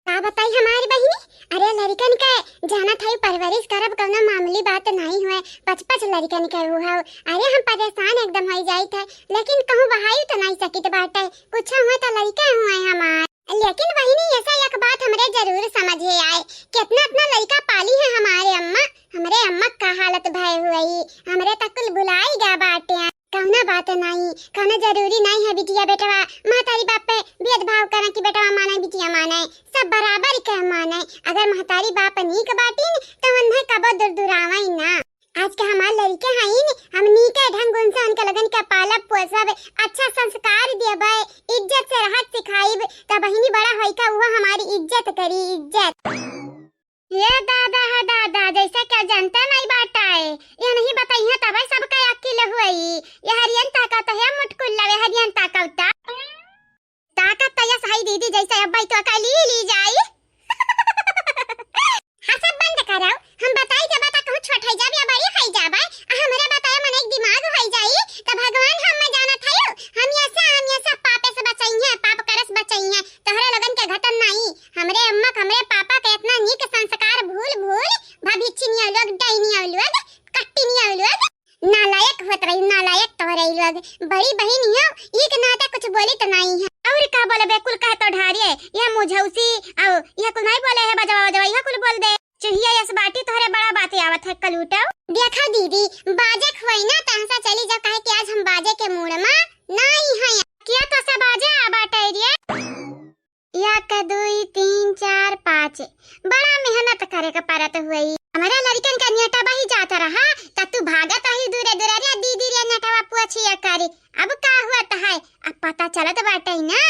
का बताई हमारी बहिनी। अरे लड़कन के जाना था परवरिश करब कौनो मामूली बात नहीं हुए। पच लड़कन के हुआ। अरे हम परेशान एकदम हो जाई थे, लेकिन कहूँ बहाई तो नहीं सकित बाटे। कुछ हुआ तो लड़के हुए हमार। लेकिन बहिनी ऐसा एक बात हमरे जरूर समझे आए, कितना अपना लड़का पाली है हमारे अम्मा। हमरे अम्मा का हालत भय हुई, हमरे तक कुल बुलाई गा बाटे। कहना बात नहीं, कहना जरूरी नहीं है बिटिया बेटवा महतारी बाप पे भेदभाव करना कि बेटवा माने बिटिया माने, सब बराबर के माने। अगर महतारी बाप नीक बाटीन तो उन्हें कबो दुरावई ना। आज के हमार लड़के हईन, हम नीक ढंग उनसे उनके लगन के पालब पोसब, अच्छा संस्कार देबे, इज्जत से रहत सिखाइब, त बहिनी बड़ा होई का वो हमारी इज्जत करी। इज्जत ये दादा है दादा जैसा क्या जनता नहीं बाटा है। ये नहीं बताइए तब सबका अकेल हुई। ये हरियन ताकत है मुटकुल्ला वे हरियन ताकत तया सही दीदी जैसा अब तो अकेली ली जाई। हां सब बंद कराओ, हम बताई के बता कहूं छोट है जाब या बड़ी है जाबा। हमरा बताया मन एक दिमाग होई जाई त भगवान हम में जाना था। हम ऐसा पापे से बचाइए, पाप करस बचाइए, तोहरे लगन के घटन नहीं। हमरे अम्मा हमरे पापा के इतना नीक संस्कार भूल भभिक्षिनिया लोग डाइनिया लोग कट्टिनिया लोग नालायक होत रही। नालायक तोहरे लोग बड़ी बहन हो, एक नाता कुछ बोली तो नहीं है। और का बोले बेकुल कह तो ढारिए ये मुझौसी औ ये कुल नहीं बोले है बजवा ये कुल बोल दे। चुहिया यस बाटी तोहरे बड़ा बातें आवत है कलूटा। देखा दीदी बाजे खोई ना तहसा चली जा कहे कि आज हम बाजे के मूड में नहीं है। क्या तो सब बाजे आ बाटे रे। 1 2 3 4 5 बड़ा मेहनत करे का परत हुई। हमारा लड़कन का नेटा बाही जाता रहा त तू भागत ही दूरे दूरे रे दीदी रे नेटावा पूछिया करे। अब का हुआ त है अब पता चलत बाटे ना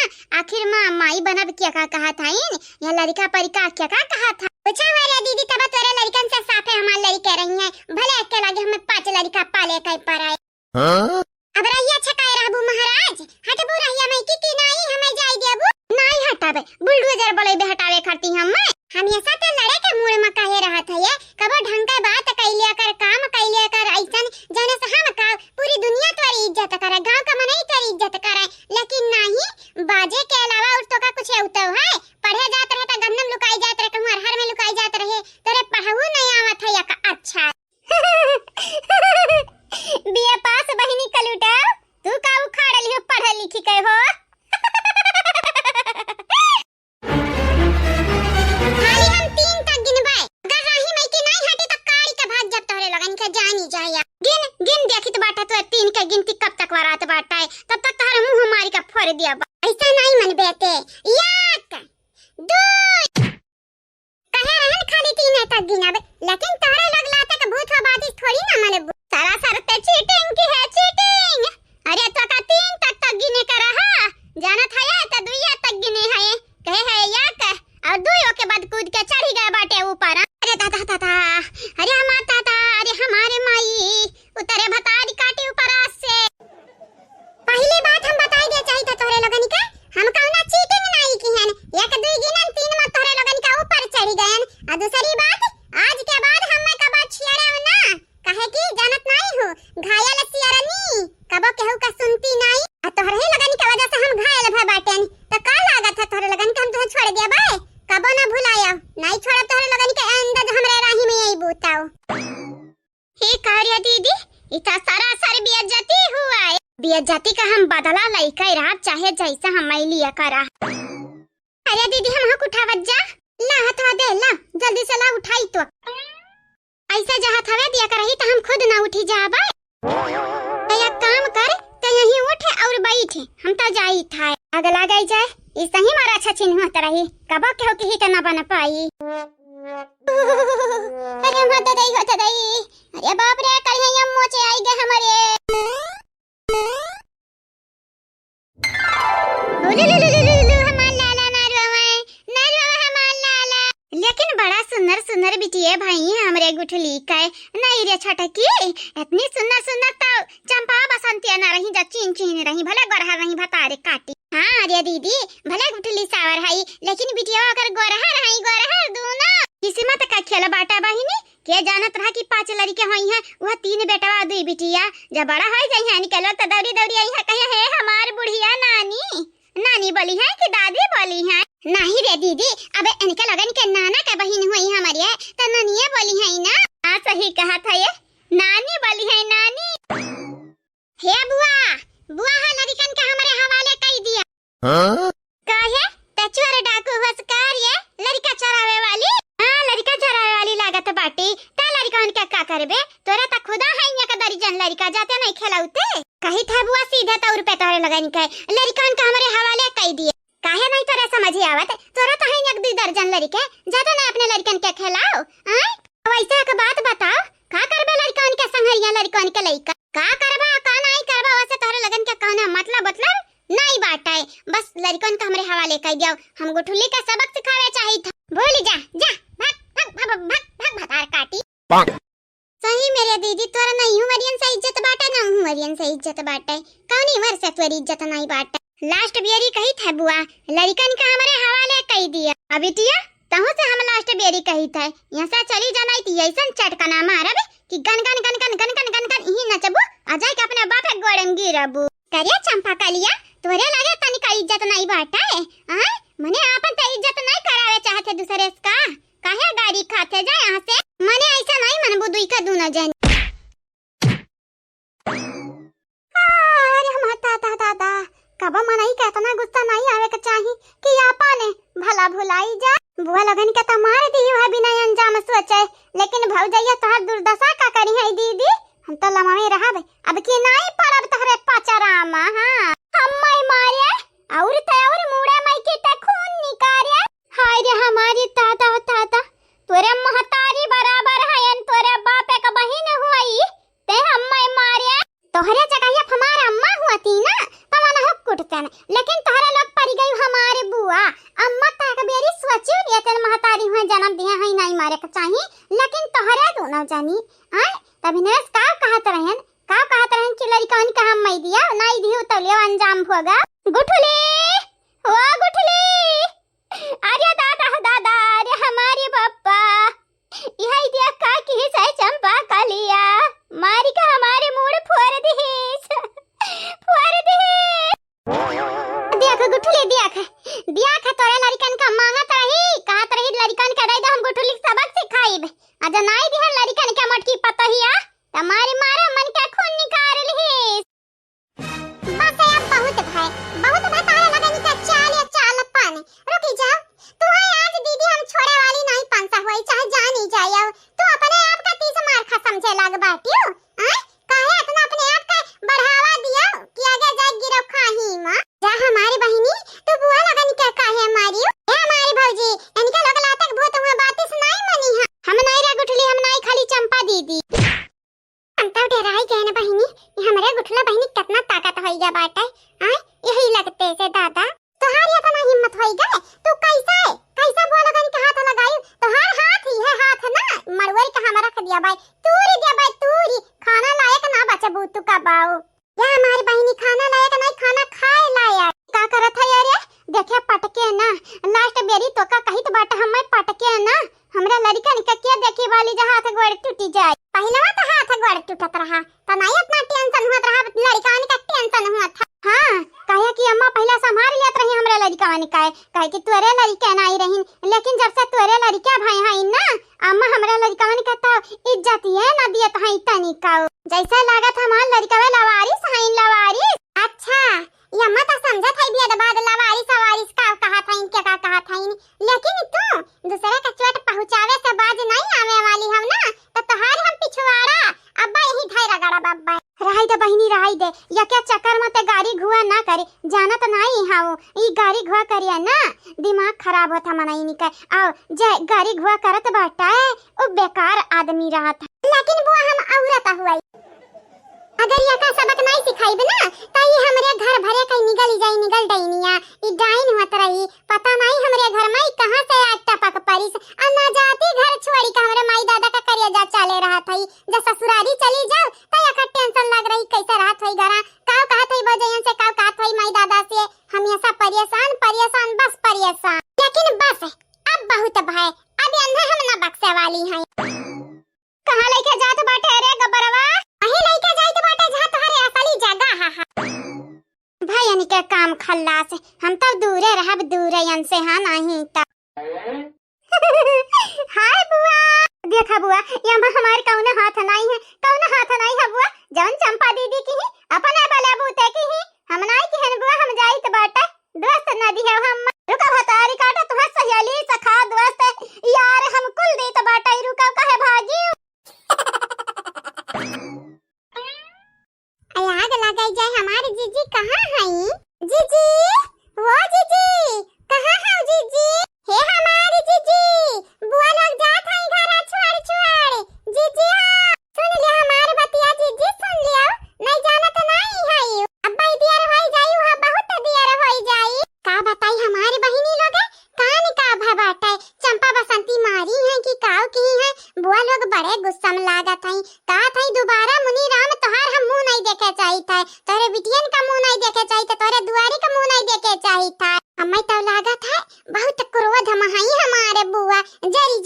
आखिर मां माई बनब क्या का कहा था या लड़का परिका क्या का कहा था। पूछा हुआ रे दीदी तब तोरे लड़कन से साफे हमार लड़के रही है, भले के लगे हमें 5 लड़का पाले कई पर आए। हां अब रहिया छकाए रहबू महाराज हटबू रहिया मैं की नहीं हमें जाई देबू नहीं हटाबे बुलडोजर बोले बे हटावे करती हम हमेशा तो लड़े के मूड में काहे रहा था। ये कबो ढंग का बात कैलिया कर काम कैलिया कर ऐसन जाने से हम का पूरी दुनिया तुम्हारी इज्जत करे, गांव का मन ही तेरी इज्जत करे। लेकिन नहीं बाजे के अलावा और तो का कुछ होता है। पढ़े जात रहे त गन्नम लुकाई जात रहे कहूं हर में लुकाई जात रहे तेरे पढ़ाऊ नहीं आवत है या अच्छा। बीए पास बहिनी कलूटा तू का उखाड़ लियो पढ़ लिखी के हो। गिनती कब तक वरात बाटा है तब तक तारा मुंह हमारी का फोड़ दिया। ऐसा नहीं मन बेटे 1 2 कहे रहन खाली 3 तक गिनाबे, लेकिन तारा लगला तक भूत बाती थोड़ी ना मने सारा सरते चीटिंग की है चीटिंग। अरे तो का 3 तक गिने का रहा जाना था या तो 2 तक गिने है कहे है या और 2 के बाद कूद के चढ़ गए बाटे ऊपर। अरे दादा दादा अरे हमार दादा अरे हमारे माई उतरे भतारी काटी ऊपर से। पहली बात हम बताई दे चाहिए तो तोरे लोगन के हम कहना चीटिंग नहीं की है 1 2 गिनन 3 में तोरे लोगन का ऊपर चढ़ गए। और दूसरी बात आज के बाद हम में का बात छियारा ना कहे कि जानत नहीं हो घायल सियारनी कबो केहू का सुनती नहीं और तोरे लोगन की वजह से हम घायल भ बाटेन तो का लागत है तोरे लोगन के हम तुझे छोड़ दिया बे कबो ना भुलाया नहीं छोड़ तोरे लोगन के अंदर हमरे राही में यही बूताओ। हे कार्य दीदी इतना सारा सारी बेइज्जती हुआ है। बेइज्जती का हम बदला लइका रहा चाहे जैसा हम लिया करा। अरे दीदी हम हक उठावत जा ला हथवा दे ला जल्दी से ला उठाई तो ऐसा जहां थवे दिया करही त हम खुद ना उठी जाबे। तो एक काम कर तो यहीं उठे और बैठे हम तो जाई था अगला गई जाए इस ही मारा अच्छा चिन्ह होता रही कबो केहू की हित ना बन पाई। अरे मत दई होता दई अरे बाप रे कल है हम मोचे आई गए हमारे। हमार लाला नारवा हमार लाला। लेकिन बड़ा सुंदर सुंदर बिटिया भाई हमरे गुठली का नहीं रे छटकी इतनी सुंदर सुंदर तो चंपा बसंतिया ना रही जा चीन चीन रही भले गोरहा रही भतारे काटी। हां अरे दीदी भले गुठली सावर है लेकिन बिटिया अगर गोरहा रही गोरहा दूना किसी मत का खेल बाटा बहिनी के जानत रहा कि 5 5 लड़के होई हैं, वह 3 बेटवा 2 बिटिया। जब बड़ा हो जाई है निकलो त दौड़ी दौड़ी आई है कहे हे हमार बुढ़िया नानी। नानी बोली है कि दादी बोली है? नहीं रे दीदी, अबे इनके लगन के नाना का बहन हुई हमारी है तो नानिये बोली है ना। हां सही कहा था ये, नानी बोली है नानी। हे बुआ, बुआ है लड़कन के हमारे हवाले कर दिया। हां काहे तचुर डाकू होसकार ये लड़का चरावे वाली। हां लड़का चरावे वाली लागत बाटी। ता लड़कन के का करबे? तोरा त खुदा है या का दर्जन लड़का जाते नहीं खेलाउते। कही था बुआ सीधा तौर पे तोरे लगन के लड़कन के हमारे हवाले कर दिए। काहे नहीं तोरा समझ आवत? तोरा त है एक 2 दर्जन लड़के जाते नहीं अपने लड़कन के खेलाओ। हां वैसे एक बात बताओ, का करबे लड़कन के संगरिया लड़कन के लइका? का करबा का नहीं करबा वैसे तोरे लगन के कहना मतलब नहीं बाटा है। बस लड़कन का हमारे हवाले कर दियो। हम गुठुली का सबक सिखावे चाहिए था। बोल जा जा भाग भाग भाग भाग भाग भतार काटी। सही मेरे दीदी तोरा नहीं हुमरियन से इज्जत बाटा ना हुमरियन से इज्जत बाटा। कौनी वर से तोरी इज्जत नहीं बाटा। लास्ट बियरी कही था बुआ लड़कन का हमारे हवाले कर दिया। अब बिटिया तहु से हम लास्ट बियरी कही था यहां से चली जानाई थी ऐसन चटकना मारब कि गन गन गन गन गन गन गन गन ही नचबू आ जाए के अपने बाप के गोड़म गिरबू। करिया चंपा कालिया तोरे लगे तनिका इज्जत नहीं बाटा है। हां मने आपन त इज्जत नहीं करावे चाहते दूसरे का। काहे गाड़ी खाते जा यहां से? मने ऐसा नहीं मनबू दुई का दूना जान। अरे हम ता कब मनई का इतना गुस्सा नहीं आवे के चाही कि आपने भला भुलाई जा। बुआ लगन के त मार दी है बिना अंजाम सोचे, लेकिन भौजैया तोहर दुर्दशा का करी है दीदी। हम तो लमावे रहब अब के नहीं पड़ब तहरे पाचराम। हां हम्मई मारे और त और मुड़े मई के त खून निकारे। हाय रे हमारी ताता तोरे महतारी बराबर है तोरे बाप का बहिन हुई ते हम्मई मारे। तोहरे जगह ये हमारा अम्मा हुआती ना पवन हो कुटतन, लेकिन तोहरे लोग पड़ गई हमारे बुआ। अम्मा तक बेरी सोची ये तेन महतारी हुए जन्म दिया है नहीं मारे के चाहिए, लेकिन तोहरे दोनों जानी आय तभी ने का कहत रहन कि लड़कन का हम मई दिया नहीं दियो तो ले अंजाम होगा। गुठली ओ गुठली अरे दादा अरे हमारी पप्पा यही दिया का की से चंपा कालिया मारी का हमारे मूड फोड़ दी देख गुठली देख तोरे लड़कन का मांगत रही कहत रही लड़कन के दे हम गुठली सबक सिखाइब। आज नहीं दिहन लड़कन के मटकी पतहिया तुम्हारी मारे मन के खून निकाल ली। बस अब बहुत भाई तारे लगन के चाल पानी रुकी जाओ। तू है आज दीदी हम छोड़े वाली नहीं पंसा होई चाहे जानी जाए। तू अपने आप का 30 मार खा समझे लग बाटियो। हां काहे इतना अपने आप का बढ़ावा दिया कि आगे जाए गिरो खाही मां जा हमारी बहिनी तू बुआ लगन के काहे मारियो। ए हमारी भौजी इनके लोग लातक भूत हुआ बात से नहीं मनी है। हम नहीं रे गुठली हम नहीं खाली चंपा दीदी अंता डराई गए ना बहिनी। हमारे गुठला बहिनी कितना ताकत होई जा बाटे। हां यही लगते से दादा तोहारी इतना हिम्मत होई गए। तू कैसा बोल लगन के हाथ लगाई तोहार हाथ ही है हाथ ना मरवई का हमरा रख दिया भाई तूरी खाना लायक ना बचबू तू का बाऊ। या हमारी बहिनी खाना लायक नहीं खाना खाए लायक का करत है यार देखे पटके ना लास्ट बेरी तो का कहित बाटा हम पटके ना हमरा लड़कन के के देखी वाली जहां हाथ गोड़ टूटी जाए। पहले तो हाथ गोड़ टूटत रहा त नहीं इतना टेंशन हुआ रहा लड़कन का टेंशन हुआ था। हां काहे कि अम्मा पहला संभाल लेत रही हमरा लड़कन का काहे कि तोरे लड़के नहीं रही, लेकिन जब से तोरे लड़का भाई है ना अम्मा हमरा लड़कन का तो इज्जत है ना दियत है तनी का जैसा लागत हमार लड़का लवारिस। अच्छा ये अम्मा तो समझत है बिया बाद लवारिस का कहा था इनके का कहा था इन, लेकिन तू दूसरे का चोट पहुंचावे से बाज नहीं आवे वाली हम ना तो तोहार हम पिछवाड़ा अब्बा यही धायरा गड़ा बाबा रही दे बहिनी रही दे या क्या चक्कर में ते गाड़ी घुआ ना करे जाना तो नहीं हाओ ई गाड़ी घुआ करिया ना दिमाग खराब होता मनाई निका आओ जे गाड़ी घुआ करत बाटा ओ बेकार आदमी रहत। लेकिन बुआ हम औरत हुई अगर या का सबक नहीं सिखाइब ना त ये हमरे घर भरे कहीं निकल डईनिया ई डाइन होत रही पता नहीं हमरे घर में कहां से आज टपक परिस अन्ना जाती घर छोड़ी का हमरे माई दादा का करिया जा चले रहा थई जब ससुरारी चली जाओ त या का टेंशन लग रही कैसे रात होई घरा काव कहत हई बजयन से काव कहत हई माई दादा से हम ऐसा परेशान बस परेशान। लेकिन बस अब बहुत भाई अब अंधा हम ना बक्से वाली हैं कहां लेके जात ये काम खल्लास हम तो दूरे रहब दूरे यन से हां नहीं ता हाय बुआ देखा बुआ यहाँ हमारे कौन हाथ नहीं है बुआ जौन चंपा दीदी की अपने बले बूते की हम नहीं की हन बुआ हम जाई त बाटा दोस्त नदी है हम रुका हतारी काटा तुहा सहेली सखा दोस्त यार हम कुल दे त बाटा रुका काहे भागी आग लगाई जाए हमारी जीजी कहाँ है जीजी वो जीजी कहाँ है जीजी हे हमारी जीजी बुआ लोग जात हैं घर छोड़ जीजी हाँ सुन लिया हमारे बतिया जीजी सुन लिया नहीं जाना तो नहीं है अब्बा दियर होई जाई वहां बहुत दियर होई जाई का बताई हमारी बहिनी लोग कान का भबाटा चंपा बसंती मारी है कि काव की है बुआ लोग बड़े गुस्सा में लागत हैं का थई दोबारा मुनि राम तोहार हम मुंह नहीं देखे चाहिए था तोरे बिटियन का मुंह नहीं देखे चाहिए था तोरे दुआरी का मुंह नहीं देखे चाहिए था हमें तो लागत है बहुत क्रोध महई हमारे बुआ जरी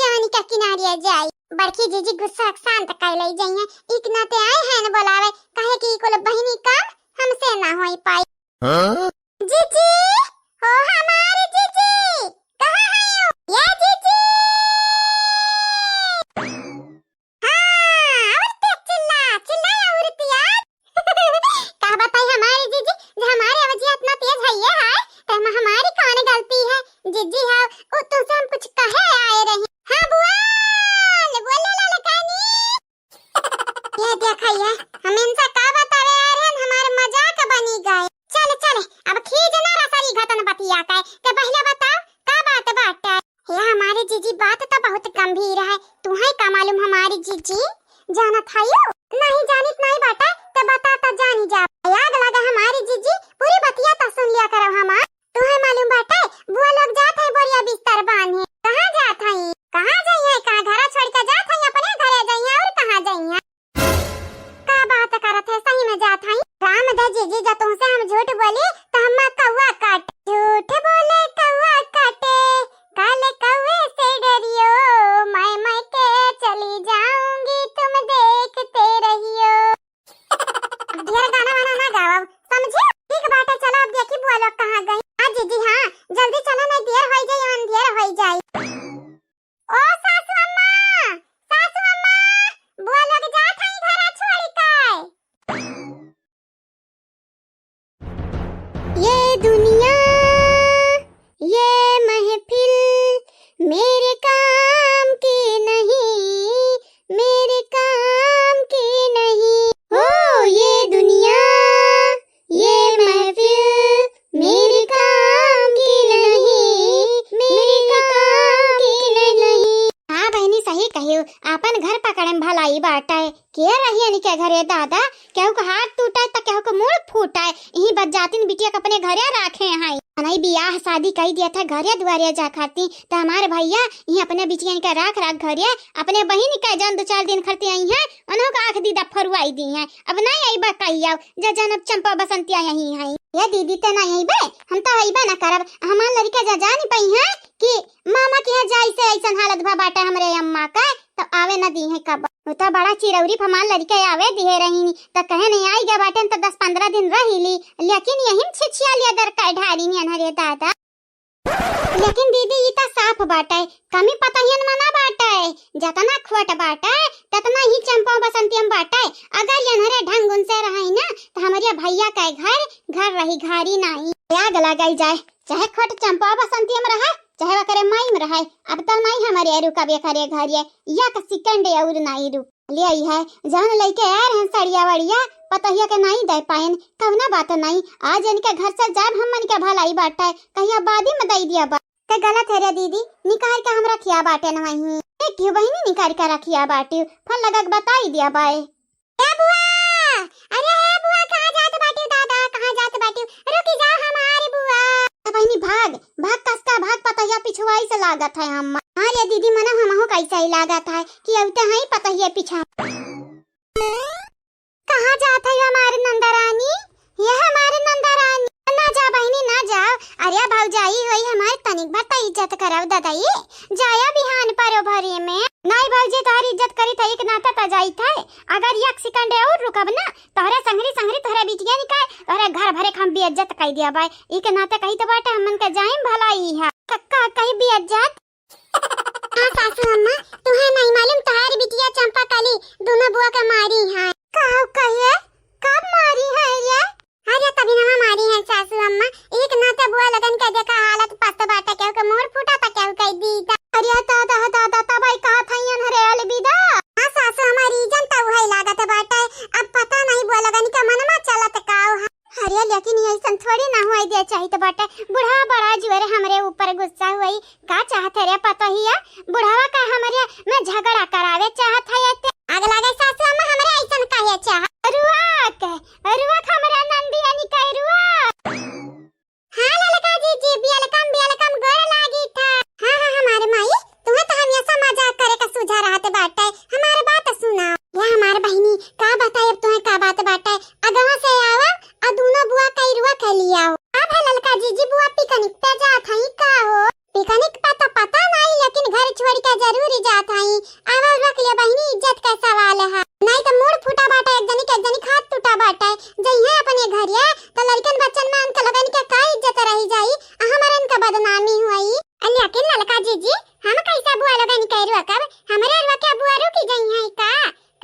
जानी का किनारे जाई बड़की जीजी गुस्सा शांत कर ले जाइए एक नाते आए हैं न बुलावे कहे कि कुल बहिनी काम हमसे ना होई पाई जीजी हो हमारी जीजी कहां है ये जीजी हां औरत चिल्ला औरतिया का बताई हमारी जीजी जो हमारे अवजी इतना तेज है ये है तो हमारी कौन गलती है जीजी हां ओ तुमसे हम कुछ कहे आए रही हां बुआ बोले ला लकानी ये देखिए हम इनसे का बतावे आ रहे हैं हमारे मजाक बनी गए चले अब खींचना रसरी घटन बतिया का ते पहले बताओ का बात ये हमारी जीजी बात तो बहुत गंभीर है तुम्हें का मालूम हमारी जीजी जानत है नहीं जानित नहीं बाटा ते बता तो जानी जा याद लगा हमारी जीजी पूरी बतिया तो सुन लिया करो हमार तुम्हें मालूम बाटा बुआ लोग जात है बोरिया बिस्तर बांधे कहां जात है कहां जाइए कहां घर छोड़ के जात है अपने घरे जाइए और कहां जाइए का बात करत है सही में जात है राम दा जीजी जा तुमसे हम झूठ बोले तो हम कौवा काट झूठ बोले कौवा काटे काले कौवे से डरियो मैं के चली जाऊंगी तुम देखते रहियो अब ढेर गाना वाना ना गाओ समझे ठीक बात है चलो अब देखी बुआ लोग कहां गई हां जीजी हां जल्दी चलो नहीं देर हो जाए अंधेर हो जाए ओ सासू अम्मा बुआ लोग जात हैं घर छोड़ के ये दुनिया ये महफिल मेरे काम की नहीं मेरे काम की नहीं हो ये दुनिया ये महफिल मेरे काम की नहीं मेरे काम की नहीं हाँ बहनी सही कहियो अपन घर पकड़न भलाई बाटा है के रहिए नि के घरे दादा केहू का हाथ टूटा है तो केहू का मुंह फूटा है यही बच जाती बिटिया के अपने घरे रखे हैं नहीं बियाह शादी कही दिया था घरे दुआरे जा खाती तो हमारे भैया ये अपने बिटिया का राख घरे अपने बहन का जन 2-4 दिन खड़ते आई हैं उन्हों का आँख दीदा फरुआई दी है अब नहीं आई बा कही आओ जनब चंपा बसंतिया यही है ये दीदी तो नहीं आई बे हम तो आई बा ना करब हमार लड़का जा नहीं पाई है कि मामा के यहाँ जाई से ऐसा हालत भा बाटा हमरे अम्मा का तो आवे न दी है कब तो बड़ा चिरौरी हमार लड़का आवे दिए रही तो कहे नहीं आई गया बाटे तो 10-15 दिन रही ली लेकिन यही छिछिया लिया दर का ढारी नहीं अनहरे दादा लेकिन दीदी ये तो साफ बाटा है कमी पता ही मना बाटा है जतना खोट बाटा है ततना ही चंपा बसंतियम बाटा है अगर यनहरे ढंग उनसे रही ना तो हमारे भैया का घर रही घारी नहीं आग लगाई जाए चाहे खोट चंपा बसंतियम रहा चाहे वो करे माई में रहा अब तो नहीं हमारे रुका बे करे घर या का सेकंड और नहीं रुक ले आई है जान लेके यार हम सड़िया वड़िया पता ही के नहीं दे पाएन कवना बात नहीं आज इनके घर से जाब हम मन के भलाई बाटा है कहिया बादी में दई दिया बा के गलत है रे दीदी निकाल के हम रखिया बाटे नहीं एक क्यों बहिनी निकाल के रखिया बाटी फल लगा बताई दिया बाए ए बुआ अरे ए बुआ कहां जात बाटी दादा कहां जात बाटी रुकी जा हमारी बुआ बहिनी भाग कसका भाग पता है पिछवाई से लागत है हम हां रे दीदी मना हमहु कैसा ही लागत है कि अब तो है पता है पीछा कहां जात है हमारी नंदरानी ये हमारी नंदरानी ना जा बहिनी ना जा अरे भौजाई होई हमारे तनिक भर त इज्जत करव दादाई जाया बिहान पर भरी में नहीं भौजी तारी इज्जत करी त एक नाता त जाई था अगर एक सेकंड और रुकब ना तोहरे संगरी संगरी तोहरे बिटिया निकाय तोहरे घर भरे हम बेइज्जत कई दिया भाई ई के नाते कही तो बाटे हमन के जाइम भलाई है कक्का कही बेइज्जत। हां सासू अम्मा तुम्हें नहीं मालूम तुम्हारी बिटिया चंपा काली दोनों बुआ का मारी है। काऊ कहिए कब मारी है ये? अरे तभी ना मारी है सासू अम्मा एक नाते बुआ लगन के देखा हालत पस्त बाटा के के मोर फूटा ता के कह दी। अरे दादा तबाई कहा थैयन हरे अलविदा। हां सासू अम्मा रीजन त वही लागत बाटा अब पता नहीं बुआ लगन के मन में चलत काऊ। अरे लेकिन ऐसा थोड़ी ना हुई दे चाहिए तो बाटे बुढ़ा बड़ा जुअर हमरे ऊपर गुस्सा हुई का चाहते रे पता ही है बुढ़ावा का हमरे में झगड़ा करावे चाहत है ते आग लगे सासू अम्मा हमरे ऐसन काहे चाह रुआ हमरा नंदी यानी कह रुआ। हां ललका जी वेलकम गोर लागी था। हां हमारे माई तुम्हें तो हम ऐसा मजाक करे का सुझा रहते बाटे हमारे बात सुनाओ। ये हमारे बहनी का बताए तुम्हें का बात बाटे अगवा से आवा आ दोनों बुआ कई रुआ के लिया हो। अब है ललका जी बुआ पिकनिक पे जात हई का हो? पिकनिक पे तो पता नहीं लेकिन घर छोड़ के जरूर जात हई। आवा रख ले बहनी इज्जत का सवाल है नहीं तो मूड फूटा बाटे एक जनी हाथ टूटा बाटे जइहे अपने घर या तो लड़कन बच्चन में उनका लगन के का इज्जत रही जाई हमारन का बदनामी हुई। लेकिन ललका जी हम कैसा बुआ लगन कह रुआ कब हमरे रुआ के बुआ रुकी जई है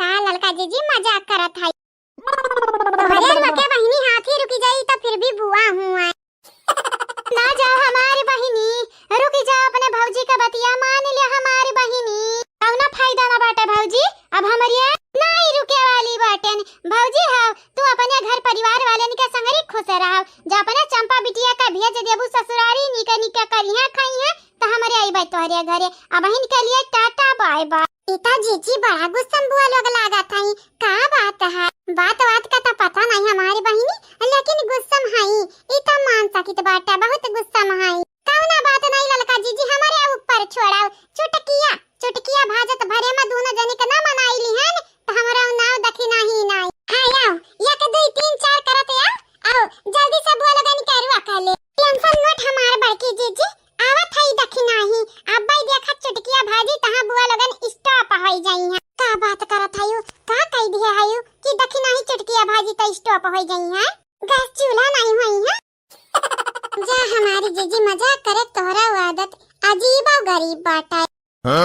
का ललका जी मजाक करत है तुम्हारे रुआ के बहनी हाथी रुकी जाई तो फिर भी बुआ हुआ ना जा हमारी बहिनी रुकी जा अपने भौजी का बतिया मान लिया हमारी बहिनी अब ना फायदा ना बाटे भौजी अब हमारी नहीं रुके वाली बाटे भौजी हां तू अपने घर परिवार वाले के संगरी खुश रहो जा अपने चंपा बिटिया का भेज देबू ससुरारी निका करिया खाई है तो हमारे आई बात तोहरे घरे अब बहन के लिए टाटा बाय बाय। इता जीजी बड़ा गुस्सा बुआ लोग लागा था का बात है बात का तो पता नहीं हमारी बहनी लेकिन गुस्सा है इता मान सकित बाटा बहुत गुस्सा है कौना बात नहीं ललका जीजी हमारे ऊपर छोड़ाओ चुटकिया भाजत भरे में दोनों जने के ना मनाईली हन तो हमरा नाव दखी नहीं आओ 1 2 3 4 करत आओ जल्दी से बुआ लगन करवा कर ले टेंशन नोट हमार बड़की जीजी आवत है दखी नहीं अब देखा चुटकिया भाजी तहां बुआ लगन स्टॉप होई जाई है का बात करत हयो का कह दिए हयो कि दखी नहीं चुटकिया भाजी तो स्टॉप होई जाई है गैस चूल्हा नहीं होई है जा हमारी जीजी मजाक करे तोहरा आदत अजीब और गरीब बाटा है।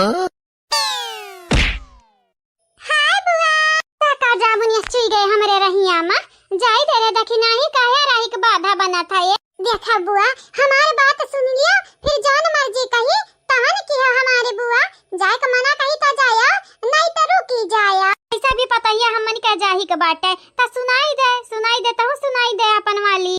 हाय बुआ का जामुन चुई गए हमरे रहिया में जाई तेरे दखी नहीं काहे रही के बाधा बना था ये देखा बुआ हमारी बात सुन लियो फिर जौन मर्जी कही तहन की है हमारी बुआ जाए के मना कही तो जाया नहीं तो रुकी जाया ऐसा भी पता है हमन के जाही के बाटे ता सुनाई दे तो सुनाई दे अपन वाली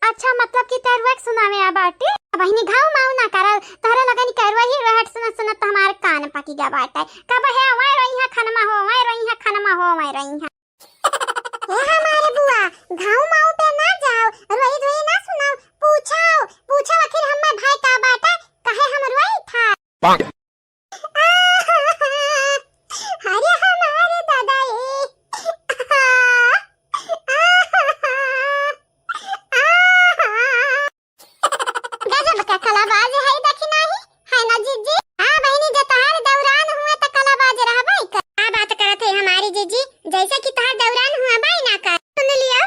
अच्छा मतलब कि तरवा सुनावे आ बाटे बहिनी घाव माऊ ना करल तोहरा लगन करवा ही रहट सुनत हमार कान पकी गा बाटे कब है वाई रही है खनमा हो वाई रही है ए हमारे बुआ घाव माऊ पे ना जाओ रोई ना सुनाओ पूछो आखिर हम भाई का बाटा कहे हम रोई था अरे हमारे दादा गजब का कलाबाज है दखी नहीं है ना जीजी हां बहनी जो तहार दौरान हुए तो कलाबाज रहबै का बात करत है हमारी जीजी जैसे कि तहार दौरान हुआ भाई ना का सुन लिया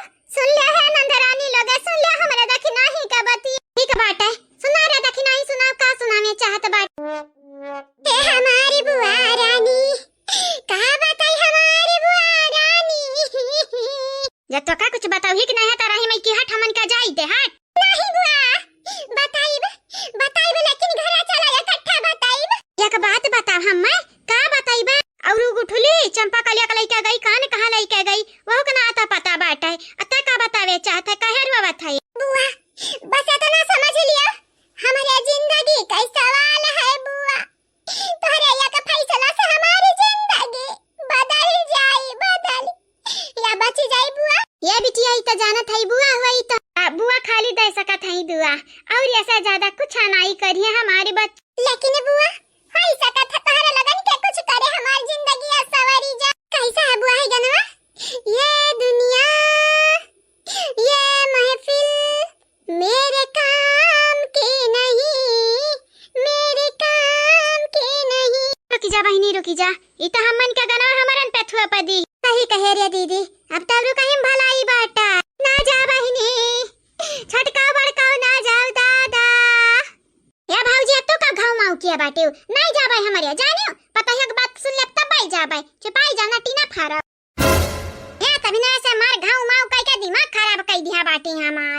है नंदरानी लोग सुन लिया हमरा दखी नहीं का बती ठीक बात है सुना रे दखी नहीं सुनाओ का सुनावे चाहत बात ए हमारी बुआ रानी का बताई हमारी बुआ रानी जब तो का कुछ बताओ ही कि नहीं तारा ही मैं की हट हमन का जाई दे हट नहीं बुआ बताइब लेकिन घर चला इकट्ठा बताइब एक बात बता हम का बताइबे और गुठुली चंपा कलिया कलई के गई कान कहां लई के गई वो कना आता पता बाटे अता का बतावे चाहते कहे रुआ बताई बुआ बस इतना समझ लिया हमारे जिंदगी का सवाल है बुआ तोहरे या का फैसला से हमारी जिंदगी बदल या बच जाए बुआ ये बिटिया ही तो जानत है बुआ हुई तो बुआ खाली दे सकत है दुआ और ऐसा ज्यादा कुछ नहीं करिए हमारे बच्चे लेकिन बुआ होई सकत है तोहरे लगन के कुछ करे हमारी जिंदगी सवारी जा कैसा है बुआ है गनवा ये दुनिया ये महफिल मेरे काम की नहीं, मेरे काम की नहीं। रुकी जा बहिनी रुकी जा, ई तो हमन के गनवा हमरन पे थुआ पदी। सही कहे रे दीदी, अब तब रु कहीं भलाई बाटा। ना जा बहिनी, छटकाओ बड़काओ ना जाओ दादा। या भौजी अब तो का घाव माऊ किया बाटे, नहीं जा भाई हमारे जानियो, पता है बात सुन ले तब भाई जा भाई, चुपाई जाना टीना फारा। या तभी ना ऐसे मार घाव माऊ कई के दिमाग खराब कई दिया बाटे हमार।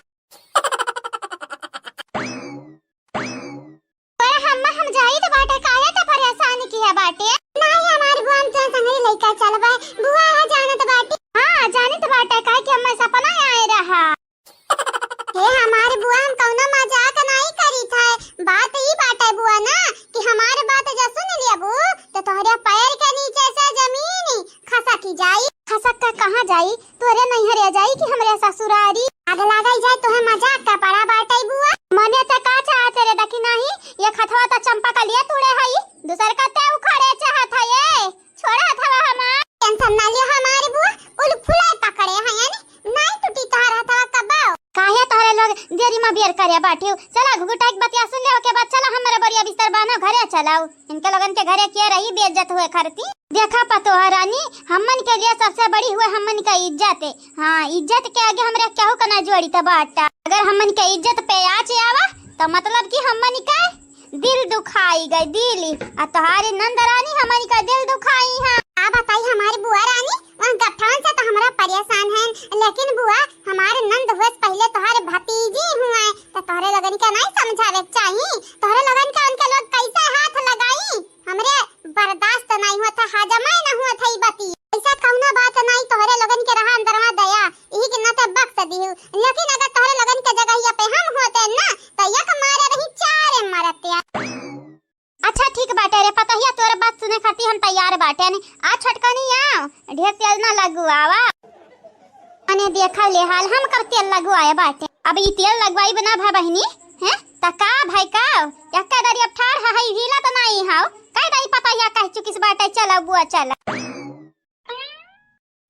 पर हम जाई तो बाटे काहे तो परेशान किया बाटे। नहीं हमारी बुआ हम तो संगे लइका चलबा, बुआ है जानत बाटी। हां जानत बाटे काहे कि हम सपना आए रहा। हे हमारे बुआ हम कौनो मजाक नहीं करी था, बात ही बाटे बुआ ना कि हमारे बात जो सुन लिया बू तो तोहरे पैर के नीचे से जमीन खसक जाई। खसक का कहां जाई, तोरे नहीं हरिया जाई कि हमरे ससुरारी आग लगाई जाए तो है मजाक का पड़ा बाटे बुआ। मने त का चाहते रे दखी नहीं, ये खथवा त चंपा का लिए तूड़े हई, दूसर का ते उखड़े चाहत है ये छोड़ा थवा हमार। टेंशन ना लियो हमारे बुआ, उल फुला पकड़े हैं यानी नहीं टूटी तोहरा थवा कबाओ। काहे तोरे लोग देरी में बियर करे बाटियो। चला घुघुटा एक बतिया सुन ले, के बाद चला हमारे बढ़िया बिस्तर बानो घरे चलाओ। इनके लोगन के घरे के रही बेइज्जत हुए करती। देखा पतोहा रानी, हमन के लिए सबसे बड़ी हुए हमन का इज्जत है। हां इज्जत के आगे हमरे केहू का ना जोड़ी त बाटा। अगर हमन के इज्जत पे आचे आवा तो मतलब कि हमन का दिल दुखाई गई दिल, आ तोहारी नंदरानी हमन का दिल दुखाई हां। आ बताई हमारी बुआ रानी, वहां गठान से तो हमरा परेशान है, लेकिन बुआ हमारे नंद हुए पहले तोहरे भतीजी हुए तो तोहरे लगन का नहीं समझावे चाहिए। तोहरे लगन का उनके लोग कैसे हाथ लगाई, हमरे बर्दाश्त नहीं हुआ था, हजमा न हुआ था ई बती। ऐसा कौना बात नहीं, तोहरे लगन के रहा अंदरवा दया यही के ना तो बख्श दिहु। लेकिन अगर तोहरे लगन के जगह पे हम होते ना तो एक मारे रही चार मरते। अच्छा ठीक बाटे रे, पता ही तोरे बात सुने खातिर हम तैयार बाटे ने। आ छटकनी आओ, ढेर तेल ना लगवावा। अने देखा ले हाल हम कब तेल लगवाए बाटे। अब ई तेल लगवाई बना भा बहिनी हैं त का भाई का यक्का दरी अब ठाड़ है हिला तो नहीं हाउ काई दई पता या कह चुकिस बाटे। चला बुआ चला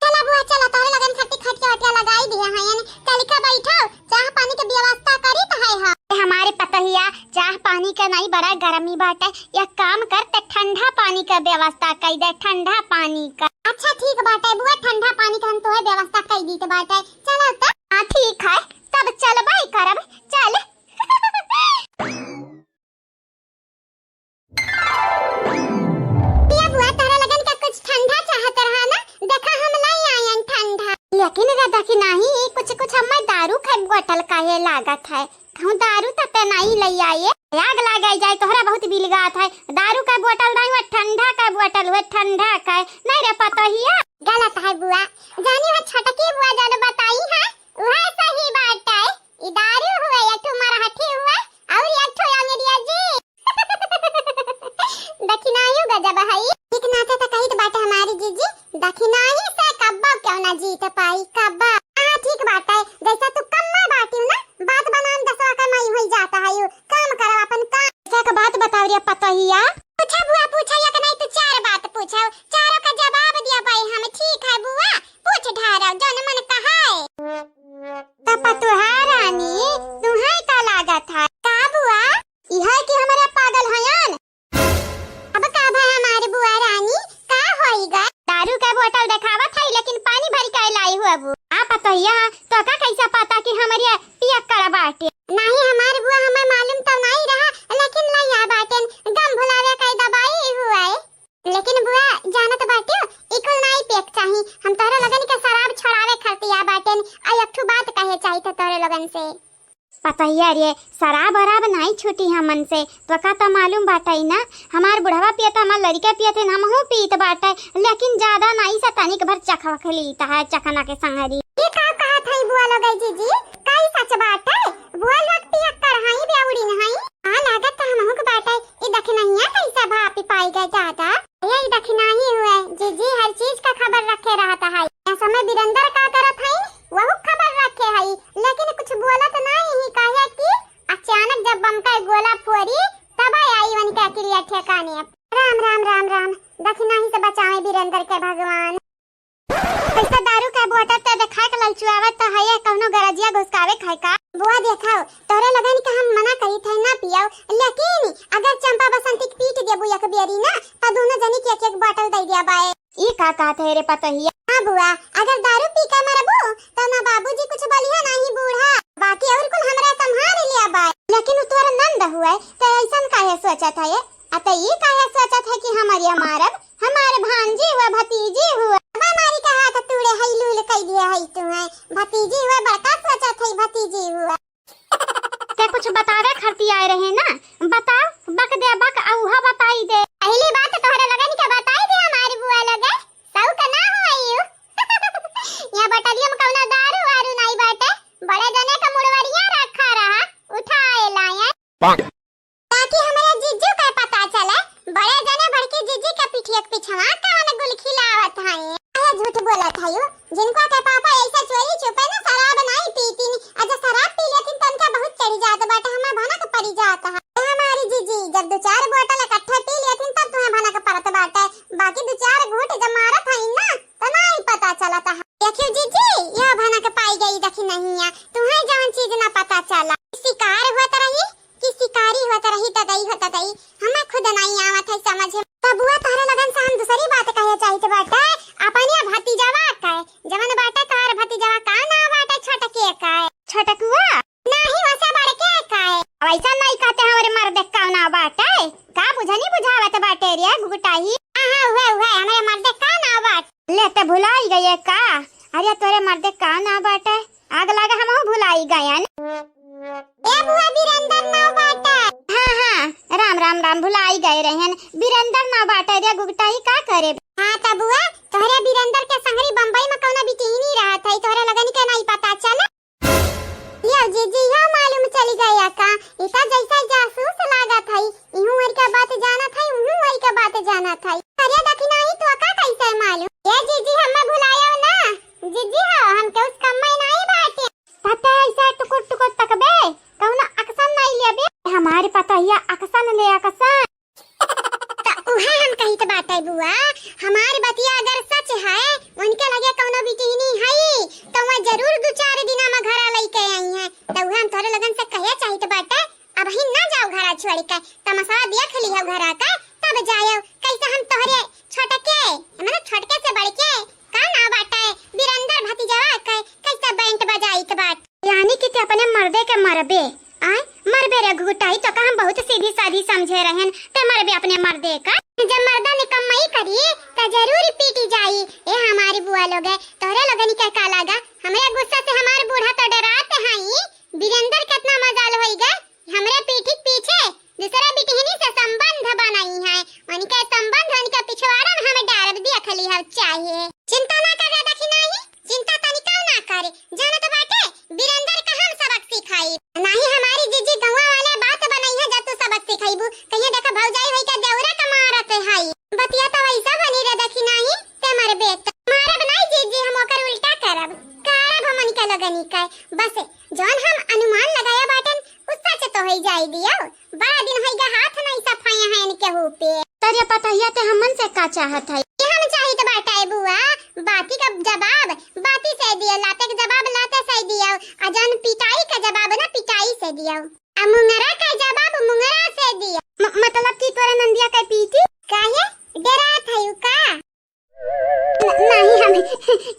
चला बुआ चला, तोहरे लगन खट्टी खट्टी हटिया लगाई दिया है यानी तलिका बैठाओ, चाह पानी के व्यवस्था करी तो है। हां हमारे पतहिया चाह पानी का नहीं, बड़ा गर्मी बाटे, एक काम कर ते ठंडा पानी का व्यवस्था कर दे, ठंडा पानी का। अच्छा ठीक बाटे बुआ, ठंडा पानी का हम तो है व्यवस्था कर दी तो बाटे। चलो तो हां ठीक है, तब चल भाई करब चल। पिया बुआ तोहरे लगन का कुछ ठंडा चाहत रहा ना, देखा हम लाई आयन ठंडा। लेकिन दादा की नहीं कुछ हम दारू खाए बोतल काहे लागत है, कहूं दारू तक नहीं लई आए, आग लगाई जाए तोहरा बहुत बिलगात है। दारू का बोतल नहीं हुआ, ठंडा का बोतल हुआ, ठंडा का नहीं रे पतहिया। गलत है बुआ, जानी वो छोटकी बुआ जो बताई है वह सही बात है। ई दारू हुआ या ठो मराठी हुआ और या ठो अंग्रेजी जी। दखिनायु गजब है, ठीक नाते तो कही तो बात हमारी जीजी, दखिनाई से कब्बा क्यों ना जीत पाई कब्बा। हां ठीक बात है, जैसा तू कम्मा बाटी ना बात बनान दसवा कमाई हो जाता है, यू काम करो अपन काम। क्या का बात बताओ रे पतहिया। पूछा बुआ पूछा या नहीं तो चार बात पूछो, चारों का जवाब दिया भाई हम। ठीक है बुआ पूछ ढारो जो मन कहा है। तब पतोहा रानी तुम्हें का लागत है का बुआ, यह कि हमारे पागल हयन। अब का भाई हमारे बुआ रानी का होइगा, दारू का बोतल दिखावा था लेकिन पानी भर के लाई हुआ बु। आ पतहिया तो का कैसा पता कि हमारे पिया करा बाटे। नहीं हमारे बुआ हमें मालूम तो नहीं रहा, लेकिन लइया बाटेन गम भुलावे का दवाई हुआ है। लेकिन बुआ जानत बाटे इकुल नहीं पेक चाहिए, हम तोहरे लगन के शराब छड़ावे खरतिया बाटेन। आ एक ठो बात कहे चाहिए तो तोहरे लगन से। पतहिया रे शराब वराब नहीं छूटी हमन से, तो का तो मालूम बाटे ना, हमार बुढ़वा पियता हमार लड़के पियते हमहू पीत बाटे, लेकिन ज्यादा नहीं सा तनिक भर चखवा खलीता है चखना के संगरी। ये का कहा था बुआ लोग जीजी, काई सच बात है बुआ लोग पिया कर हाई बेउड़ी नहीं। हां लागत तो हमहू के बाटे ई दखनाइया कैसा भापी पाई गए ज्यादा, ये दखनाई हुए जीजी हर चीज का खबर रखे रहता है। ऐसा में बिरंदर का करत है वो खबर रखे है, लेकिन कुछ बोलत नहीं ही कहे कि अचानक जब बम का गोला फोड़ी तब आई वन का क्रिया ठिकाने। राम राम राम राम, दखनाई से बचावे बिरंदर के भगवान। ऐसा दारू का बोतल ते देखा के ललचुआवत त है कौनो गरजिया घुसकावे खाए का। बुआ देखाओ तोरे लगन के हम मना करी थे ना पियाओ, लेकिन अगर चंपा बसंती के पीट देबू एक बेरी ना त दोनों जनी के एक एक बोतल दे दिया बाए। ई का कहत है रे पतहिया। हां बुआ, अगर दारू पी के मरबू त ना बाबूजी कुछ बोलिया नहीं बूढ़ा, बाकी और कुल हमरा संभाल लिया बाए। लेकिन तोर नंद हुए त ऐसन काहे सोचत है? अत ई काहे सोचत है कि हमारे मारब, हमारे भांजी हुआ भतीजी हुआ हमारी का हाथ तूड़े है लूल कई दिया है तुम्हें, भतीजी हुआ बड़का सोचत है भतीजी हुआ। ते कुछ बतावे खरती आए रहे ना, बताओ बक दे बक औहा बताई दे। पहली बात तोहरे लगन के बताई दे हमारी बुआ लगे सौ का ना होइयो। या बटलिया में कौना दारू वारू नहीं बाटे, बड़े जने का मुड़वरिया रखा रहा उठाए लाए ताकि हमारे जिज्जू का पता चले, बड़े जने भड़के जिज्जी के पीछे पिछवा कौन गुल खिलावत है। अरे झूठ बोलत है यो, जिनको के पापा ऐसा चोरी छुपे ना शराब नहीं पीती नी, अगर शराब पी लेती तो उनका बहुत चढ़ी जात बाटे, हमें भनक पड़ी जाता है। हमारी जीजी जब दो चार बोतल इकट्ठे पी लेती तब तुम्हें भनक पड़त बाटे, बाकी दो चार घूंट जब मारत है ना तो नहीं पता चलता है। देखियो जीजी यह भनक पाई गई देखी नहीं है, तुम्हें जौन चीज ना पता चला शिकार होत रही कि शिकारी होत रही त दई होत दई, हमें खुद नहीं आवत है समझ। तबुआ तारे लगन से हम दूसरी बात कहे चाहिए बाटे, अपने भतीजावा का जवन बाटे तार भतीजावा का ना बाटे छटके का छटकुआ नहीं वैसे बड़के का ऐसा नहीं कहते हमारे मर्द का ना बाटे, का बुझनी बुझावत बाटे रे गुगटाही। हां हुए हमारे मर्द का ना बाट ले ते भुलाई गए का। अरे तोरे मर्द का ना बाटे, आग लगा हम भुलाई गए। ए बुआ वीरेंद्र ना बाटे। हां राम राम राम भुलाई गए रहन, वीरेंद्र ना बाटे रे गुगटाही का करे। हां तबुआ तोहरे वीरेंद्र के संगरी बंबई में कौना बिटिनी रहा था, तोहरे लगन के नहीं पता चला। लियो जीजी यह मालूम चली गया का, इता जैसा जासूस लागत है, इहू मर के बात जाना था, उहू मर के बात जाना था। अरे दखिना ही तो का कैसे मालूम। ये जीजी हमें भुलायो ना, जीजी हो हम के उस कम में नहीं बाटे। पता ऐसा टुकुर टुकुर तकबे कौना अक्सन नहीं लेबे, हमारे पतहिया अक्सन ले अक्सन। उहे हम कही तो बाटे बुआ, हमारी बतिया अगर सच है उनके लगे कौनो बिटिनी है तो वह जरूर दो चार दिन में घरा लेके आई है, तो उहे हम तोरे लगन से कहे चाहिए तो बाटे अब ही ना जाओ घरा छोड़ के, तमाशा देख लियो घरा का तब जायो। कैसे हम तोहरे छोटके मतलब छोटके से बड़के का ना बाटे वीरेंद्र भतीजावा के कैसे बैंड बजाई के बात, यानी कि ते अपने मर्दे के मरबे आय मरबे रे गुगटाई तो का हम बहुत सीधी सादी समझे रहन, ते मरबे अपने मर्दे का। जब मर्दा निकम्मई करी तो जरूर पीटी जाई। ए हमारी बुआ लोग है तोरे लगन के का लगा, हमरे गुस्सा से हमार बूढ़ा तो डराते हैं। वीरेंद्र कितना मजाल होइगा, हमरे पीठी पीछे दूसरा बिटिहनी से संबंध बनाई है, उनके संबंध उनके पिछवाड़ा में हमें डार देख ली है चाहिए। चिंता ना करे दखिना ही, चिंता तनिका ना करे, जाना तो बाटे वीरेंद्र का हम सबक सिखाई नहीं। हमारी जीजी गवा वाले बात बनाई है जब तू सबक सिखाईबू, कहिए देखा भौजाई होई के देवरा का मारत है बतिया तो वैसा बनी रे दखिना ही ते मर बेट मारब नहीं जीजी, हम ओकर उल्टा करब हमन के लगनी का बस जौन हम अनुमान लगाया बाटन उस सच तो होई जाई दियो। बड़ा दिन होइगा हाथ नहीं सफाया है इनके हो पे। तोरे पतहिया ते हमन से का चाहत है, हम चाहिए तो बाटे बुआ बाती का जवाब बाती से दियो, लाते का जवाब लाते से दियो, अजन पिटाई का जवाब ना पिटाई से दियो, आ मुंगरा का जवाब मुंगरा से दियो। मतलब कि तोरे नंदिया के पीटी काहे डरा थयु का नहीं हम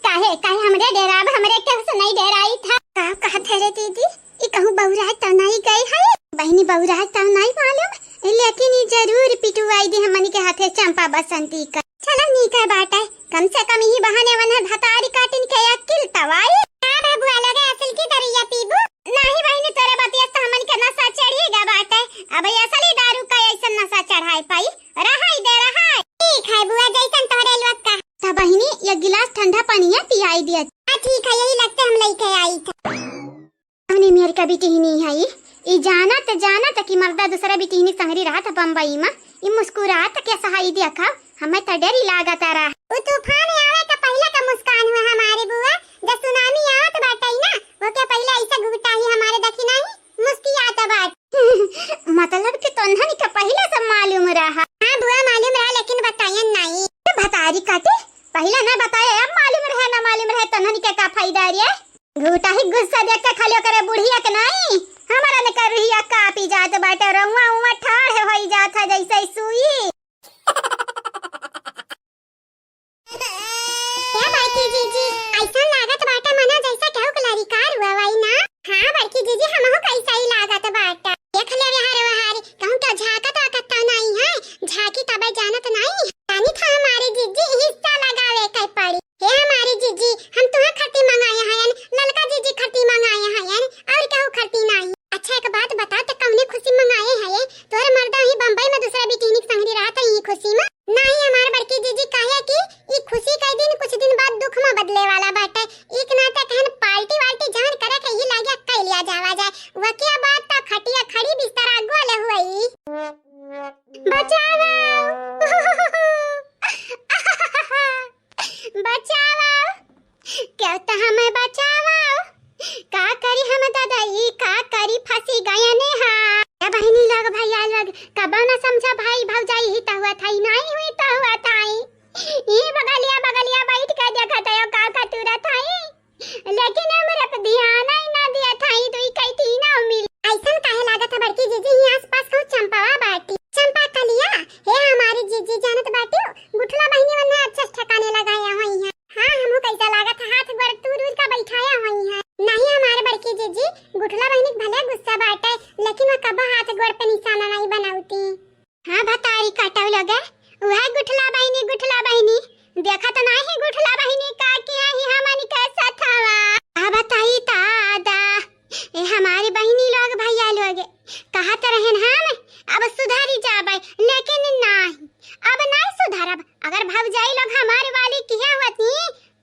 काहे काहे हमरे डेराब हमरे के से नहीं डेराई था। का कहत है रे दीदी ई कहूं बहुरा त नहीं गई है बहनी, बहुरा त नहीं मालूम, लेकिन ई जरूर पिटवाई दी हमनी के हाथे चंपा बसंती का। चलो नीक है बाटे, कम से कम ही बहाने वन भतारी काटिन के अकिल तवाई। हां बाबू लगे असल की दरिया पीबू नहीं बहनी तोरे बतिया से हमनी के नशा चढ़ीगा बाटे, अब असली दारू का ऐसा नशा चढ़ाई पाई रहाई दे रहाई। ठीक है बुआ जैसन तोरे लोग का त बहनी एक गिलास ठंडा पानी पियाई दिया। ठीक है यही लगता हम लेके आई था। हमने मेरे का बिटिहनी है ई जाना त कि मर्दा दूसरा बिटिहनी संगरी रहा था बम्बई में, ई मुस्कुरात के सहाई देखा हमें त डर लागत रहा। वो तूफान आवे का पहले का मुस्कान हुआ हमारे बुआ, जब सुनामी आवत बाटे ना वो के पहले ऐसा घुटा ही हमारे दखिना ही मुस्कियात बात। मतलब कि तोन्हनी का पहले से मालूम रहा। हां बुआ मालूम रहा लेकिन बताया नहीं। भतारी काटे पहले ना बताया अब मालूम रहे ना मालूम लागत बाटे रउआ उवा ठाढ़ होई जात है जैसे सुई। क्या बड़की जीजी ऐसा लागत बाटे मना जैसा केहू के लड़िकार हुआ वही ना। हां बड़की जीजी हमहु कैसा ही लागत बाटे। देख ले हारे कहूं क्या झाकत आकत नहीं है, झाकी तबे जानत नहीं यानी था हमारी जीजी हिस्सा लगावे के पड़ी। हे हमारी जीजी हम तुम्हें खट्टी मंगाए हैं, ललका जीजी खट्टी मंगाए हैं और कहू खट्टी नहीं। अच्छा एक बात बता तो कौने खुशी मंगाए हैं तोरे मर्दा ही बंबई में दूसरा बिकिनी के संगरी रहत है ई खुशी में नहीं। हमार बड़की जीजी कहे कि ई खुशी कई दिन कुछ दिन बाद दुख में बदले वाला बाटे। एक नाते कहन पार्टी वाल्टी जान करे के ही लागे कैलिया जावा जाए वो क्या बात तो खटिया खड़ी बिस्तर गोले हुई। बचाओ क्या तो हमें बचाओ का करी हम दादाई का करी फंसी गया ने। हाँ बहनी लोग भैया लोग कब ना समझा भाई भौजाई ही तो हुआ था नहीं हुई तो हुआ था ये बगलिया बगलिया बैठ के देखा था का का तुरा था लेकिन हमारे पे ध्यान ही ना दिया था तो ही कई थी ना मिल। ऐसा काहे लागत है बड़की जीजी ही आसपास को चंपावा बाटी चंपा कलिया हे हमारी जीजी जानत बाटी गुठला बहनी वने अच्छा ठिकाने लगाया हुई है। हां हमहु कैसा लागत है हाथ गोड़ तू रूज का बैठाया हुई है नहीं। हमारे बड़की जीजी गुठला बहनी भले गुस्सा बाटे लेकिन वो कब हाथ गोड़ पे निशाना नहीं बनाउती। हां भतारी काटव लगे वह गुठला बहनी देखा तो नहीं गुठला बहनी का किया ही हमनी कैसा था बताई दादा ए हमारी बहनी लोग भैया लोग कहा तो रहन हम अब सुधारी जाबे लेकिन नहीं अब नहीं सुधरब। अगर भौजाई लोग हमारे वाली किया होती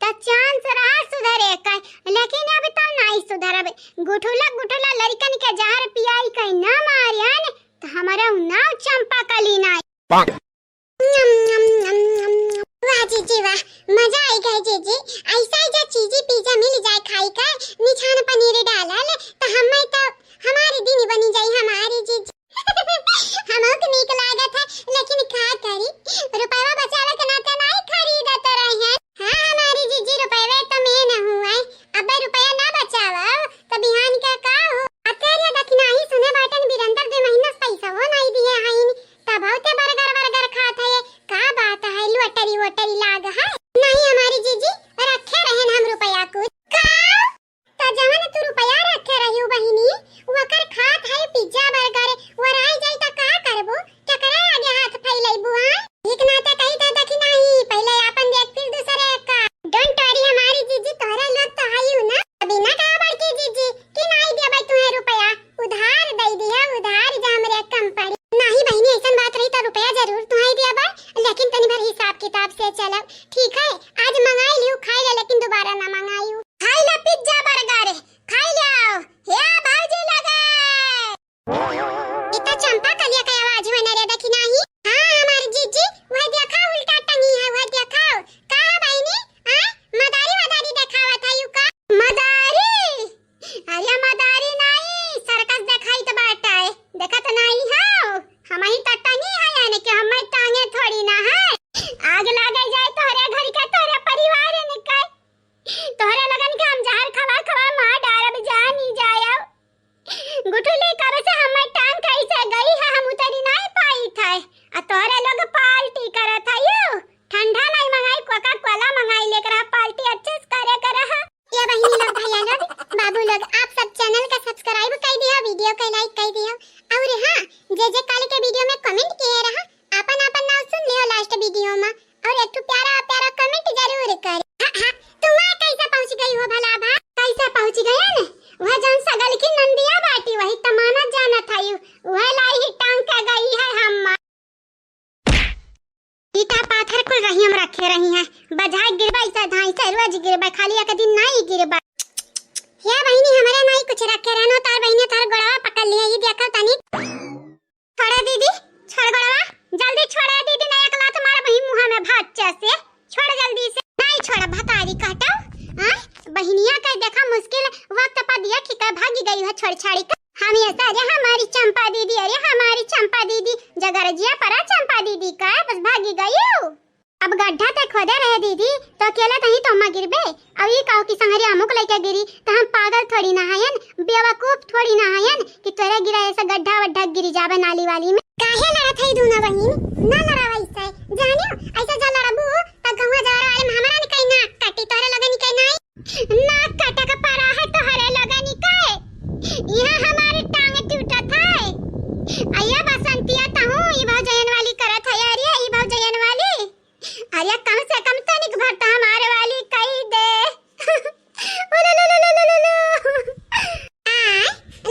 तो चांस रहा सुधरे का लेकिन अब तो नहीं सुधरब। गुठला लड़कन के जहर पियाई कहीं ना मारियन तो हमारा नाव चंपा कली नहीं। वाह जीजी वाह मजा आई गई जीजी। ऐसा ही जो चीजी पिज्जा मिल जाए खाई का निछान पनीर डालल तो हमें तो हमारी दिन बनी जाई हमारी जीजी। हमो के नीक लागत है लेकिन का करी रुपया बचावे के नाते नहीं खरीदत रहे। हां हमारी जीजी रुपया तो में न हुआ अब रुपया ना बचावा तो बिहान का हो अतेरे दखना ही सुने बाटन बिरंदर 2 महीना पैसा वो नहीं दिए हईन तब होते बर्गर खात है का बात है लोटरी वोटरी लाग है नहीं। हमारी जीजी रखे रहन हम रुपया कुछ का तो जवन तू रुपया रखे रही बहिनी वो कर खात है पिज्जा बर्गर वो रह जाई त का करबो टकरा आगे हाथ फैलाई बुआ एक नाते कही त देखी नहीं पहले अपन देख फिर दूसरे का। डोंट वरी हमारी जीजी तोरा लोग तो आयु ना बिना का बड़की जीजी कि नहीं देबै तुम्हें रुपया उधार दे दिया उधार जा हमरे कम पड़ी नहीं बहिनी ऐसा बात रही तो रुपया जरूर तुम्हें देबै लेकिन तनी भर हिसाब किताब से चलब ठीक है। आज मंगाई लियो खाई ले लेकिन दोबारा ना मंगाइयो खाई ले पिज्जा बर्गर खाई जाओ हे भाजी लगे इतना चंपा कलिया का आवाज में ना रे देखी नहीं। हां हमारी जीजी वह देखा उल्टा टंगी है वह देखाओ का बहिनी हां मदारी देखावा था यू का मदारी अरे मदारी नहीं सर्कस देखाई तो बाटा है देखा तो नहीं हो हम ही तो टंगी है यानी कि हम टांगे थोड़ी ना है। आग लगे जाए तोरे घर के तोरे परिवार निकल तोरे लगन के हम जहर खवा मार डालब जानी जायो गुठली कब से हम टांग कैसे गई है हम उतरी नहीं पाई थे आ तोरे लोग पार्टी करत है यू ठंडा नहीं मंगाई कोका कोला मंगाई लेकर पार्टी अच्छे से करे कर ये बहिनी लोग भैया लोग बाबू लोग आप सब चैनल का सब्सक्राइब कर दियो वीडियो का लाइक कर दियो और हां जे काल के वीडियो में कमेंट किए रहा अपन नाम सुन लियो लास्ट वीडियो में और एक तो प्यारा कमेंट जरूर कर। तुम कैसे पहुंच गई हो भला भा कैसे पहुंच गया ने वह जन सगल की नंदिया बाटी वही तमाना जाना था यू वह लाई ही टांग के गई है हम ईटा पाथर को रही हम रखे रही है बजाय गिरबाई से धाई से रोज गिरबा खाली एक दिन नहीं गिरबा। या बहिनी हमारे नहीं कुछ रखे रहनो तार बहिनी तार गोड़वा पकड़ लिया ये देखो तनी छोड़ दीदी छोड़ गोड़वा जल्दी छोड़ दीदी नया कला तुम्हारा बहिनी मुंह में भात से छोड़ जल्दी से नहीं छोड़ भतारी काटो हां बहिनिया का देखा मुश्किल वक्त पा दिया कि का भागी गई है छोड़ छाड़ी का हम ऐसा अरे हमारी चंपा दीदी अरे हमारी चंपा दीदी जगरजिया परा चंपा दीदी का बस भागी गई हो। अब गड्ढा तक खोदे रहे दीदी तो अकेला कहीं तो हम गिरबे अब ये कहो कि संगरी अमुक लेके गिरी तो हम पागल थोड़ी ना हयन बेवकूफ थोड़ी ना हयन कि तोरे गिरा ऐसा गड्ढा वड्ढा जाबे नाली वाली में। काहे लड़ा थई दूना बहिन ना लड़ा वैसे जानियो ऐसा जा लड़बू त गंगा जवार वाले में हमरा ने कहीं नाक काटी तोरे लगनी कहीं नहीं नाक काटे का पारा है तो हरे लगनी काहे यहां हमारी टांगे टूटत है आया बसंतिया तहू ई भौजयन वाली करत है अरे ई भौजयन वाली अरे कम से कम तनिक भरता हमारे वाली कही दे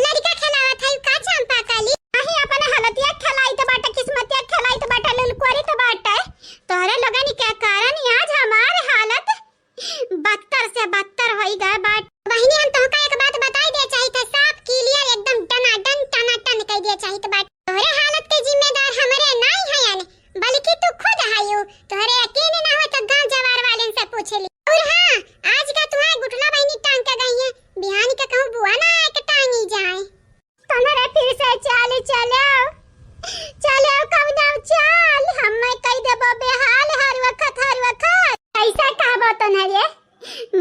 लड़का खेलावत है का चंपा काली अही अपन हालतिया खेलाई तो बाटा किस्मतिया खेलाई तो बाटा ललकुरी तो बाटा तोरे लगनी क्या कारण आज हमारे हालत बदतर से बदतर होई गए बाट बहिनी हम तोहका एक बात बताई दे चाहिए था साफ क्लियर एकदम टनाटन कह दिया चाहिए तो बात तोरे हालत के जिम्मेदार हमरे नहीं है यानी बल्कि तू खुद हायो तोरे यकीन ना हो तो गांव जवार वाले से पूछ ली और हां आज का तुम्हारे गुठला बहिनी टांग के गई है बिहानी का कहूं बुआ ना एक टांगी जाए तुम्हारे फिर से चलो कब नाम चल हम मैं कह देबो बेहाल हर वक्त ऐसा कहबो तो ना रे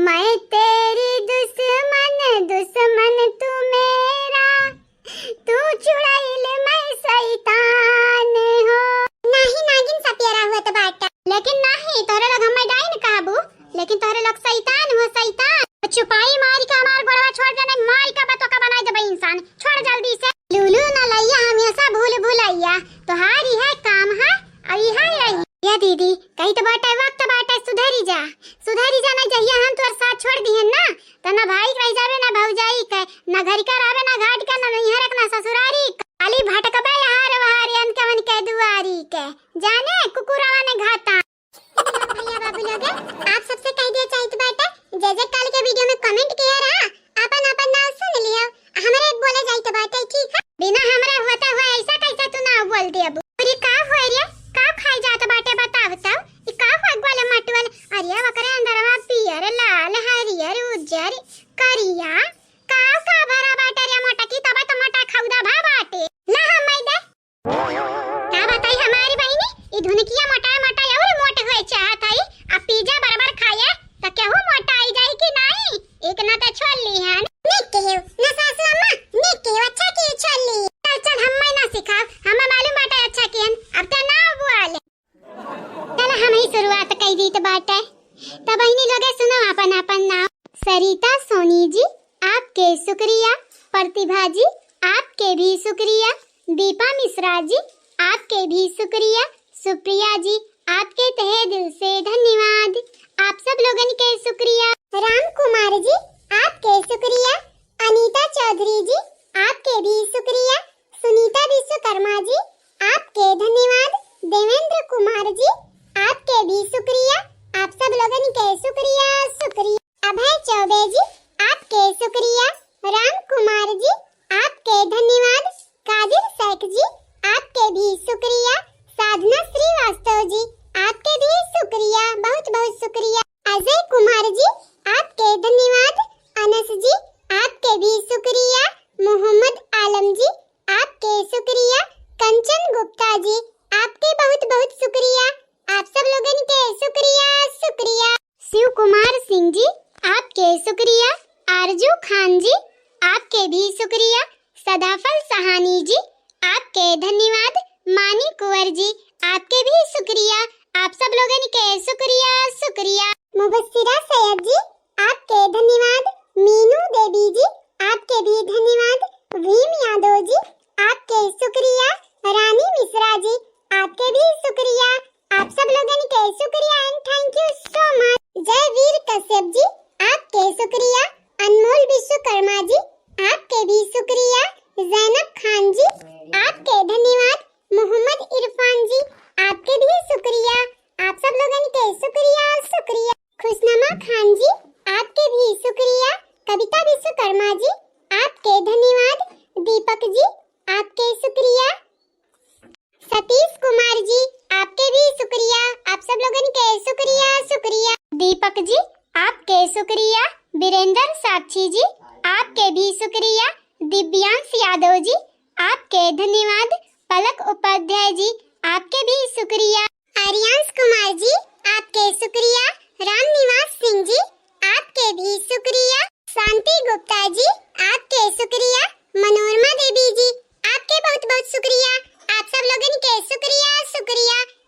मैं तेरी दुश्मन तू मेरा तू चुड़ैल मैं शैतान हो नहीं नागिन सा प्यारा हुआ तो बाटा लेकिन नहीं तोरे लोग हमें डाइन कहबू लेकिन तोरे लोग शैतान हो शैतान छुपाई मार के हमार गोड़वा छोड़ देने माल का बतो का बनाई देबे इंसान छोड़ जल्दी से लूलू ना लैया हमेशा भूलैया तोहारी है काम है आई है यही या दीदी कहीं तो बाटा वक्त बाटा सुधरी जा ना जहिया हम तोर साथ छोड़ दिए ना तो ना भाई रह जावे ना भौजाई के ना घर का रावे ना घाट का ना नैहर के ना ससुरारी खाली भटकबे हार वहारियन के मन के दुआरी के जाने कुकुरवा ने घाता भैया बाबू लोग आप सबसे कह दिया चाहिए बेटा जय काल के वीडियो में कमेंट किया रहा अपन नाम सुन लियो हमरे बोले जाई तो बात है ठीक है बिना हमरे होता हुआ ऐसा कैसा तू ना बोल दे अब अरे का होय रे का खाई जात बाटे बताव तो ई का होय वाले मटवल अरे वकरे अंदरवा पियर लाल हरियर उज्जर करिया का भरा बाटे रे मोटा की तबे तो मोटा खौदा भा बाटे ला हम दे का बताई हमारी बहिनी ई धुनकिया मोटा और मोटे होए चाहत है अब पिज्जा बराबर खाए तो केहू मोटा आई जाई कि नहीं एक ना तो छोड़ ली है निक केहू ना सासू अम्मा निक केहू अच्छा की छोड़ ली चल हम ना सिखाओ हमें मालूम बाटे अच्छा कियन अब तो ना बोले चल हम ही शुरुआत कर दी तो बाटे तो बहिनी लोग सुनो अपन नाम सरिता सोनी जी आपके शुक्रिया प्रतिभा जी आपके भी शुक्रिया दीपा मिश्रा जी आपके भी शुक्रिया सुप्रिया जी आपके तहे दिल से धन्यवाद आप सब लोगन के शुक्रिया राम कुमार जी आपके शुक्रिया अनीता चौधरी जी आपके भी शुक्रिया सुनीता विश्वकर्मा जी आपके धन्यवाद देवेंद्र कुमार जी आपके भी शुक्रिया आप सब लोगन के शुक्रिया अभय चौबे जी आपके शुक्रिया राम कुमार जी आपके धन्यवाद कादिर शेख जी आपके भी शुक्रिया साधना श्रीवास्तव जी आपके भी शुक्रिया बहुत शुक्रिया अजय कुमार जी आपके धन्यवाद अनस जी आपके भी शुक्रिया मोहम्मद आलम जी आपके शुक्रिया कंचन गुप्ता जी आपके बहुत शुक्रिया आप सब लोगन के शुक्रिया शिव कुमार सिंह जी आपके शुक्रिया आरजू खान जी आपके भी शुक्रिया सदाफल सहानी जी आपके धन्यवाद मानी कुंवर जी आपके भी शुक्रिया आप सब लोगन के शुक्रिया मुबस्सिरा सैयद जी आपके धन्यवाद मीनू देवी जी आपके भी धन्यवाद भीम यादव जी आपके शुक्रिया रानी मिश्रा जी आपके भी शुक्रिया आप सब लोगन के शुक्रिया and thank you so much जय वीर कश्यप जी आपके शुक्रिया अनमोल विश्वकर्मा जी आपके भी शुक्रिया जैनब खान जी आपके धन्यवाद मोहम्मद इरफान जी आपके भी शुक्रिया आप सब लोगन के शुक्रिया खुशनमा खान जी आपके भी शुक्रिया कविता विश्वकर्मा जी आपके धन्यवाद दीपक जी आपके शुक्रिया सतीश कुमार जी आपके भी शुक्रिया आप सब लोगन के शुक्रिया दीपक जी आपके शुक्रिया वीरेंद्र साक्षी जी आपके भी शुक्रिया दिव्यांश यादव जी आपके धन्यवाद पलक उपाध्याय जी आपके भी शुक्रिया आर्यांश कुमार जी आपके शुक्रिया राम निवास सिंह जी आपके भी शुक्रिया शांति गुप्ता जी आपके शुक्रिया मनोरमा देवी जी आपके बहुत बहुत शुक्रिया। आप सब लोगन के शुक्रिया शुक्रिया।